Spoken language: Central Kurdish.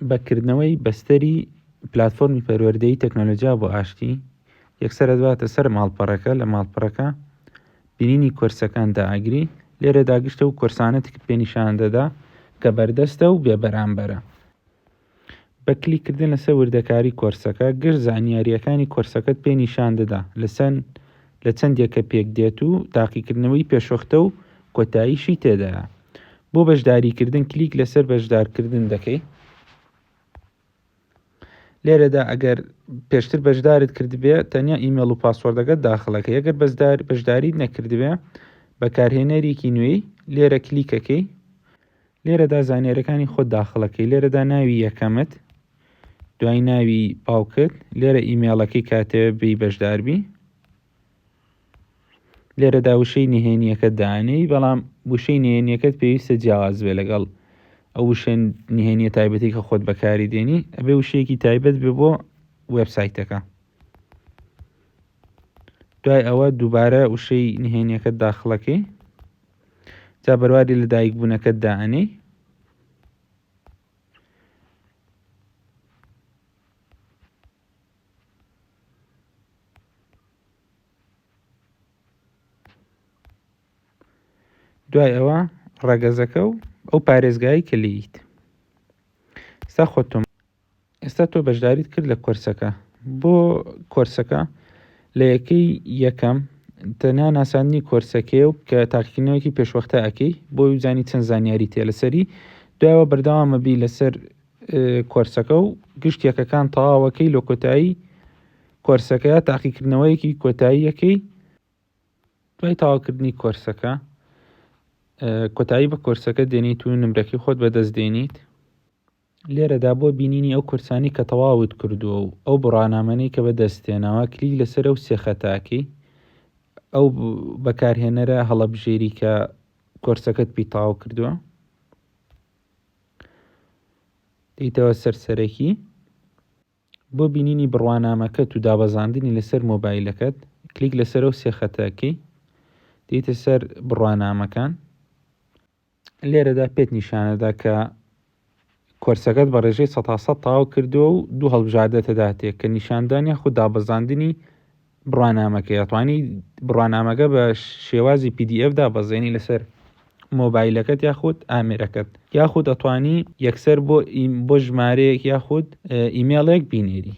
بەکردنەوەی بەستەری پلاتفۆرمی پەروەردەیی تەکنۆلۆجیا بۆ ئاشتی یەکسەر دەباتە سەر ماڵپەڕەکە. لە ماڵپەڕەکە بینینی کۆرسەکان داگری، لێرە داگشتە و کۆرسانەتێک پێ نیشان دەدا کە بەردەستە و بێبەرامبەرە. بە کلیککردن لەسەر وردەکاری کۆرسەکە گشت زانیاریەکانی کۆرسەکەت پێ نیشان دەدا لە چەندێکە پێک دێت و تاقیکردنەوەی پێشوەختە و کۆتاییشی تێدایە. بۆ بەشداریکردن کلیک لەسەر بەشدارکردن دەکەی. لێرەدا ئەگەر پێشتر بەشدارت کردبێ تەنیا ئیمێل و پاسوەردەکەت داخڵەکەی. ئەگەر بەشداریت نەکردبێ بەکارهێنەرێکی نوێی لێرە کلیکەکەی. لێرەدا زانیاریەکانی خۆت داخڵەکەی. لێرەدا ناوی یەکەمت، دوای ناوی باوکت، لێرە ئیمێڵەکەی کاتێ بی بەشداربی. لێرەدا وشەی نهێنیەکەت دانەی، بەڵام وشەی نهێنیەکەت پێویستە جیاواز بێ لەگەڵ ئەو وشەی نهێنیە تایبەتی کە خۆت بەکاری دێنی. ئەبێ وشەیەکی تایبەت بێ بۆ وێبسایتەکە. دوای ئەوە دووبارە وشەی نهێنیەکەت داخڵەکەی. جا بەرواری لە دایکبوونەکەت دانەی. دوای ئەوە ڕەگەزەکە و ئەو پارێزگایی کە لێیت. ئێستا تۆ بەشداریت کرد لە کۆرسەکە. بۆ کۆرسەکە لە یەکەم تەنیا ناساندنی کۆرسەکەی و کە تاقیکردنەوەیەکی پێشوەختە ئەەکەی بۆی بزانی چەند زانیاری تێ لەسەری. دوایەوە بەردەوامە بی لەسەر کۆرسەکە و گشتێکەکان تەواوەکەی لە کۆتایی کۆرسەکە تاقیکردنەوەیەکی کۆتاییەکەی. دوای تەواوکردنی کۆرسەکە کۆتایی بە کۆرسەکە دێنیت و نمرەکەی خۆت بەدەست دێنیت. لێرەدا بۆ بینینی ئەو کورسانی کە تەواوت کردووە و ئەو بڕانامەی کە بەدەستێنەوە کلیک لەسەر ئەو سێخەتاکەی. ئەو بەکارهێنەرە هەڵەبژێری کە کۆرسەکەت پێی تەواو کردووە. دیتەوە سەرسەرەکی. بۆ بینینی بڕوانامەکەت و دابەزاندنی لەسەر مۆبایلەکەت کلیک لەسەر ئەو سێخەتاکەی. دیتە سەر بڕوانامەکان. لێرەدا پێت نیشانەدا کە کۆرسەکەت بە ڕێژەی 100% تەواو کردووە و دوو هەڵبژاردە داتێت کە نیشاندانی یاخود دابەزاندنی بڕوانامەکە. دەتوانی بڕوانامەکە بە شێوازی PDF دابەزێنی لەسەر مۆبایلەکەت یاخود ئامێرەکەت، یاخود دەتوانی یەکسەر بۆ ژمارەیەک یاخود ئیمێڵێک بینێری.